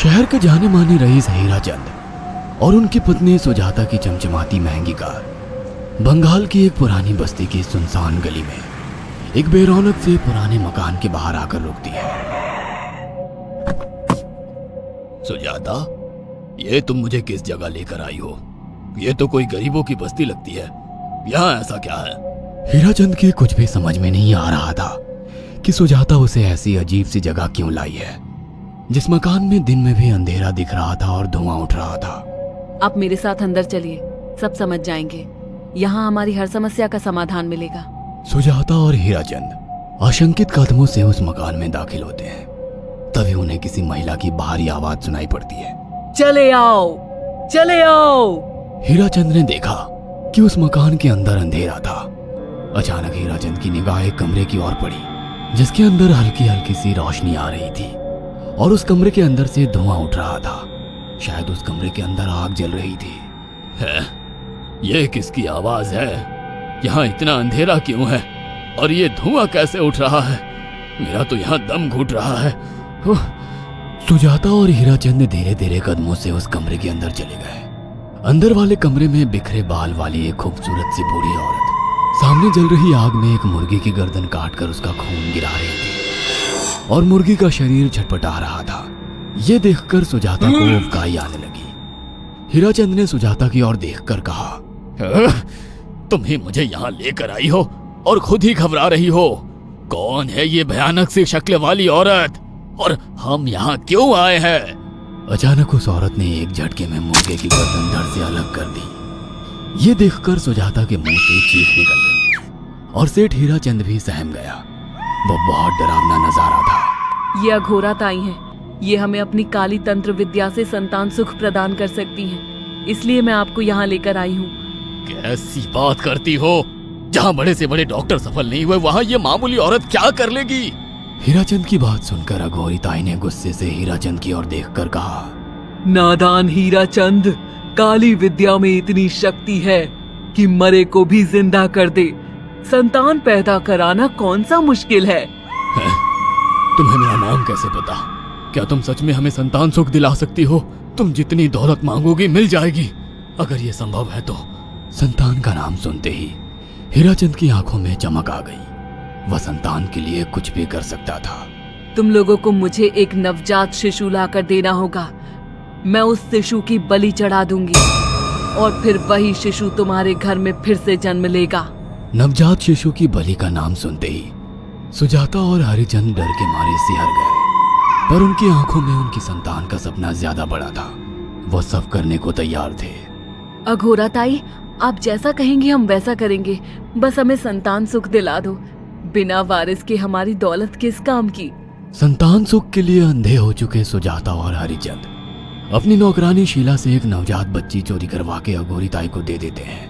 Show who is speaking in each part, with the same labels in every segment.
Speaker 1: शहर के जाने माने रईस हीराचंद और उनकी पत्नी सुजाता की चमचमाती महंगी कार बंगाल की एक पुरानी बस्ती की सुनसान गली में एक बेरौनक से पुराने मकान के बाहर आकर रुकती है। सुजाता, ये तुम मुझे किस जगह लेकर आई हो? ये तो कोई गरीबों की बस्ती लगती है। यहाँ ऐसा क्या है? हीराचंद के कुछ भी समझ में नहीं आ रहा था कि सुजाता उसे ऐसी अजीब सी जगह क्यों लाई है, जिस मकान में दिन में भी अंधेरा दिख रहा था और धुआं उठ रहा था।
Speaker 2: आप मेरे साथ अंदर चलिए, सब समझ जाएंगे। यहाँ हमारी हर समस्या का समाधान मिलेगा।
Speaker 1: सुजाता और हीराचंद आशंकित कदमों से उस मकान में दाखिल होते हैं। तभी उन्हें किसी महिला की बाहरी आवाज सुनाई पड़ती है।
Speaker 2: चले आओ, चले आओ।
Speaker 1: हीराचंद ने देखा कि उस मकान के अंदर अंधेरा था। अचानक हीराचंद की निगाह एक कमरे की ओर पड़ी, जिसके अंदर हल्की हल्की सी रोशनी आ रही थी और उस कमरे के अंदर से धुआं उठ रहा था। शायद उस कमरे के अंदर आग जल रही थी। है? ये किसकी आवाज है? यहाँ इतना अंधेरा क्यों है और ये धुआं कैसे उठ रहा है? मेरा तो यहाँ दम घुट रहा है। सुजाता और हीराचंद धीरे धीरे कदमों से उस कमरे के अंदर चले गए। अंदर वाले कमरे में बिखरे बाल वाली एक खूबसूरत सी बूढ़ी औरत सामने जल रही आग में एक मुर्गी की गर्दन काटकर उसका खून गिरा रही थी और मुर्गी का शरीर छटपटा रहा था। ये देखकर सुजाता को उबकाई आने लगी। हीराचंद ने सुजाता की ओर देखकर कहा, तुम ही मुझे यहाँ लेकर आई हो और खुद ही घबरा रही हो। कौन है ये भयानक सी शक्ल वाली औरत और हम यहाँ क्यों आए हैं? अचानक उस औरत ने एक झटके में मुर्गे की गर्दन धड़ से अलग कर दी। ये देखकर सुजाता के मुंह से चीख निकल गई और सेठ हीराचंद भी सहम गया। वो बहुत डरावना नजारा था।
Speaker 2: ये अघोरा ताई हैं। ये हमें अपनी काली तंत्र विद्या से संतान सुख प्रदान कर सकती हैं। इसलिए मैं आपको यहाँ लेकर आई हूँ।
Speaker 1: कैसी बात करती हो? जहाँ बड़े से बड़े डॉक्टर सफल नहीं हुए, वहाँ ये मामूली औरत क्या कर लेगी? हीराचंद की बात सुनकर अघोरी ताई ने गुस्से से हीराचंद की ओर देखकर कहा,
Speaker 3: नादान हीराचंद, काली विद्या में इतनी शक्ति है कि मरे को भी जिंदा कर दे। संतान पैदा कराना कौन सा मुश्किल है?
Speaker 1: तुम्हें मेरा नाम कैसे पता? क्या तुम सच में हमें संतान सुख दिला सकती हो? तुम जितनी दौलत मांगोगी मिल जाएगी, अगर ये संभव है तो। संतान का नाम सुनते ही हीराचंद की आंखों में चमक आ गई। वह संतान के लिए कुछ भी कर सकता था।
Speaker 2: तुम लोगों को मुझे एक नवजात शिशु लाकर देना होगा। मैं उस शिशु की बलि चढ़ा दूंगी और फिर वही शिशु तुम्हारे घर में फिर से जन्म लेगा।
Speaker 1: नवजात शिशु की बलि का नाम सुनते ही सुजाता और हरिचंद डर के मारे सिहर गए, पर उनकी आंखों में उनकी संतान का सपना ज्यादा बड़ा था। वो सब करने को तैयार थे।
Speaker 2: अघोरा ताई, आप जैसा कहेंगे हम वैसा करेंगे। बस हमें संतान सुख दिला दो। बिना वारिस के हमारी दौलत किस काम की?
Speaker 1: संतान सुख के लिए अंधे हो चुके सुजाता और हरिचंद अपनी नौकरानी शीला से एक नवजात बच्ची चोरी करवा के अघोरी ताई को दे देते हैं।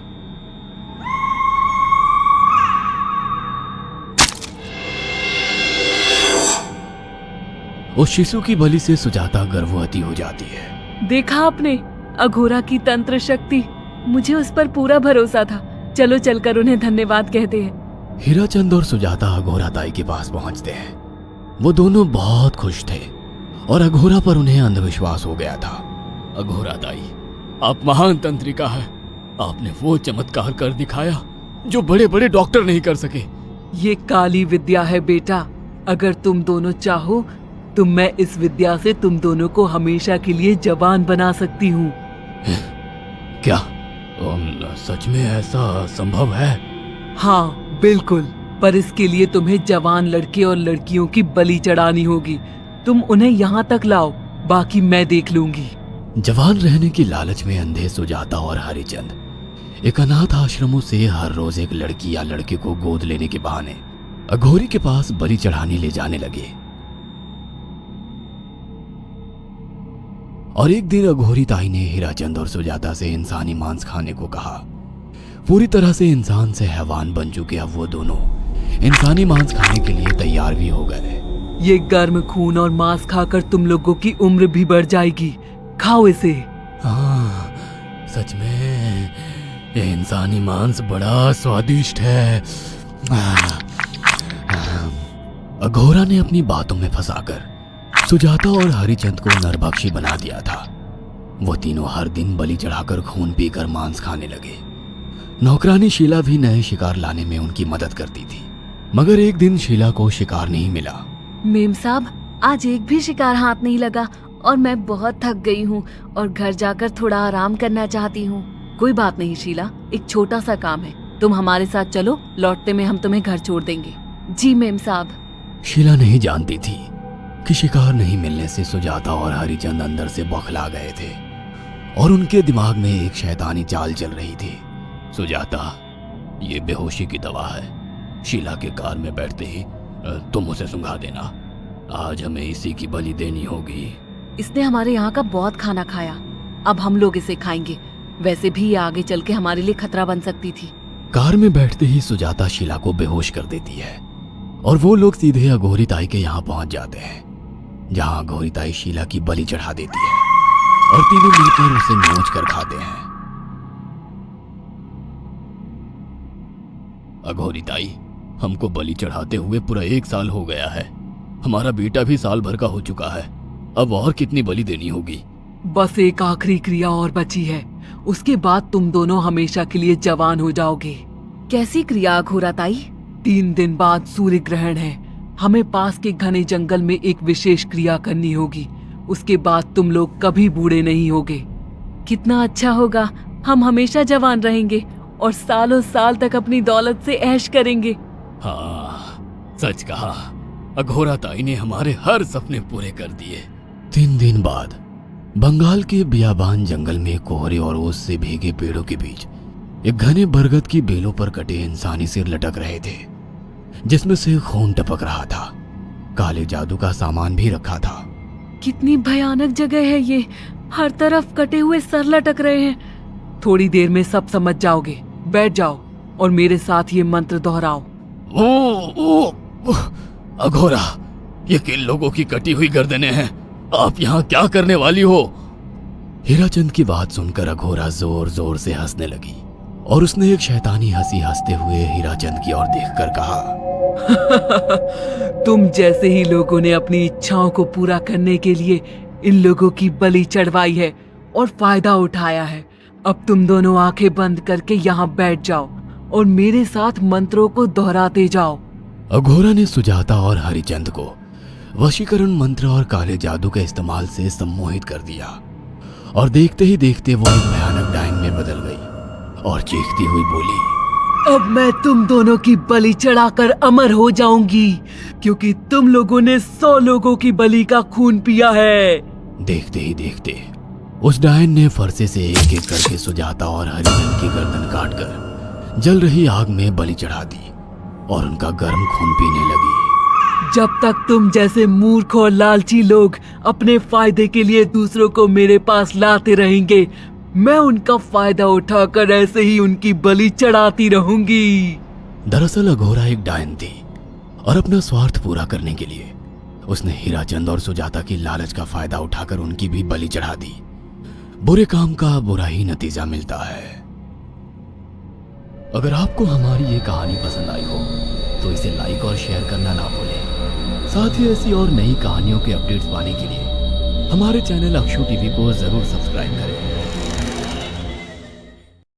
Speaker 1: उस शिशु की बलि से सुजाता गर्भवती हो जाती है।
Speaker 2: देखा आपने, अघोरा की तंत्र शक्ति। मुझे उस पर पूरा भरोसा था। चलो चलकर उन्हें धन्यवाद कहते हैं।
Speaker 1: हीराचंद और सुजाता अघोरा ताई के पास पहुंचते हैं। वो दोनों बहुत खुश थे और अघोरा पर उन्हें अंधविश्वास हो गया था। अघोरा ताई, आप महान तंत्रिका है। आपने वो चमत्कार कर दिखाया जो बड़े बड़े डॉक्टर नहीं कर सके।
Speaker 3: ये काली विद्या है बेटा। अगर तुम दोनों चाहो तो मैं इस विद्या से तुम दोनों को हमेशा के लिए जवान बना सकती हूँ।
Speaker 1: क्या सच में ऐसा संभव है?
Speaker 3: हाँ बिल्कुल, पर इसके लिए तुम्हें जवान लड़के और लड़कियों की बलि चढ़ानी होगी। तुम उन्हें यहाँ तक लाओ, बाकी मैं देख लूंगी।
Speaker 1: जवान रहने की लालच में अंधे सुजाता और हरिचंद एक अनाथ आश्रमों से हर रोज एक लड़की या लड़के को गोद लेने के बहाने अघोरी के पास बलि चढ़ाने ले जाने लगे। और एक दिन अघोरी ताई ने हीराचंद और सुजाता से इंसानी मांस खाने को कहा। पूरी तरह से इंसान से हैवान बन चुके अब वो दोनों इंसानी मांस खाने के लिए तैयार भी हो गए।
Speaker 3: ये गर्म खून और मांस खाकर तुम लोगों की उम्र भी बढ़ जाएगी। खाओ इसे।
Speaker 1: हाँ, सच में ये इंसानी मांस बड़ा स्वादिष्ट है। अघोरा ने अपनी बातों में फंसाकर सुजाता और हरिचंद को नरभक्षी बना दिया था। वो तीनों हर दिन बलि चढ़ाकर खून पीकर मांस खाने लगे। नौकरानी शीला भी नए शिकार लाने में उनकी मदद करती थी, मगर एक दिन शीला को शिकार नहीं मिला।
Speaker 2: मेम साहब, आज एक भी शिकार हाथ नहीं लगा और मैं बहुत थक गई हूँ और घर जाकर थोड़ा आराम करना चाहती हूँ। कोई बात नहीं शीला, एक छोटा सा काम है, तुम हमारे साथ चलो, लौटते में हम तुम्हें घर छोड़ देंगे। जी मेम साहब।
Speaker 1: शीला नहीं जानती थी कि शिकार नहीं मिलने से सुजाता और हरिचंद अंदर से बौखला गए थे और उनके दिमाग में एक शैतानी चाल चल रही थी। सुजाता, ये बेहोशी की दवा है। शीला के कार में बैठते ही तुम उसे सुंघा देना। आज हमें इसी की बलि देनी होगी।
Speaker 2: इसने हमारे यहाँ का बहुत खाना खाया, अब हम लोग इसे खाएंगे। वैसे भी ये आगे चल के हमारे लिए खतरा बन सकती थी।
Speaker 1: कार में बैठते ही सुजाता शीला को बेहोश कर देती है और वो लोग सीधे अघोरी ताई के यहाँ पहुंच जाते हैं, जहाँ अघोरी ताई शीला की बलि चढ़ा देती है और तीनों मिलकर उसे नोच कर खाते हैं। अघोरी ताई, हमको बलि चढ़ाते हुए पूरा 1 साल हो गया है। हमारा बेटा भी साल भर का हो चुका है। अब और कितनी बलि देनी होगी?
Speaker 3: बस एक आखिरी क्रिया और बची है, उसके बाद तुम दोनों हमेशा के लिए जवान हो जाओगे।
Speaker 2: कैसी क्रिया अघोरा ताई?
Speaker 3: 3 दिन बाद सूर्य ग्रहण है। हमें पास के घने जंगल में एक विशेष क्रिया करनी होगी। उसके बाद तुम लोग कभी बूढ़े नहीं होगे।
Speaker 2: कितना अच्छा होगा, हम हमेशा जवान रहेंगे और सालों साल तक अपनी दौलत से ऐश करेंगे।
Speaker 1: हाँ, सच कहा। अघोरा ताई ने हमारे हर सपने पूरे कर दिए। 3 दिन बाद बंगाल के बियाबान जंगल में कोहरे और ओस से भीगे पेड़ों के बीच एक घने बरगद की बेलों पर कटे इंसानी सिर लटक रहे थे, जिसमें से खून टपक रहा था। काले जादू का सामान भी रखा था।
Speaker 2: कितनी भयानक जगह है ये, हर तरफ कटे हुए सर लटक रहे हैं।
Speaker 3: थोड़ी देर में सब समझ जाओगे। बैठ जाओ और मेरे साथ ये मंत्र दोहराओ।
Speaker 1: ओ, अघोरा, ये किन लोगों की कटी हुई गर्दनें हैं? आप यहाँ क्या करने वाली हो? हीराचंद की बात सुनकर अघोरा जोर जोर से हंसने लगी और उसने एक शैतानी हंसी हंसते हुए हीराचंद की ओर देखकर कहा,
Speaker 3: तुम जैसे ही लोगों ने अपनी इच्छाओं को पूरा करने के लिए इन लोगों की बलि चढ़वाई है और फायदा उठाया है। अब तुम दोनों आंखें बंद करके यहाँ बैठ जाओ और मेरे साथ मंत्रों को दोहराते जाओ।
Speaker 1: अघोरा ने सुजाता और हरिचंद को वशीकरण मंत्र और काले जादू के इस्तेमाल से सम्मोहित कर दिया और देखते ही देखते वो एक भयानक डायन में बदल गई और चीखती हुई बोली,
Speaker 3: अब मैं तुम दोनों की बलि चढ़ाकर अमर हो जाऊंगी, क्योंकि तुम लोगों ने 100 लोगों की बलि का खून पिया है।
Speaker 1: देखते ही देखते उस डायन ने फरसे से एक एक करके सुजाता और हरिचंद की गर्दन काटकर जल रही आग में बलि चढ़ा दी और उनका गर्म खून पीने लगी।
Speaker 3: जब तक तुम जैसे मूर्ख और लालची लोग अपने फायदे के लिए दूसरों को मेरे पास लाते रहेंगे, मैं उनका फायदा उठाकर ऐसे ही उनकी बलि चढ़ाती रहूंगी।
Speaker 1: दरअसल अघोरा एक डायन थी और अपना स्वार्थ पूरा करने के लिए उसने हीराचंद और सुजाता की लालच का फायदा उठाकर उनकी भी बलि चढ़ा दी। बुरे काम का बुरा ही नतीजा मिलता है। अगर आपको हमारी ये कहानी पसंद आई हो तो इसे लाइक और शेयर करना ना भूलें। साथ ही ऐसी और नई कहानियों के अपडेट्स पाने के लिए हमारे चैनल अक्षु टीवी को जरूर सब्सक्राइब करें।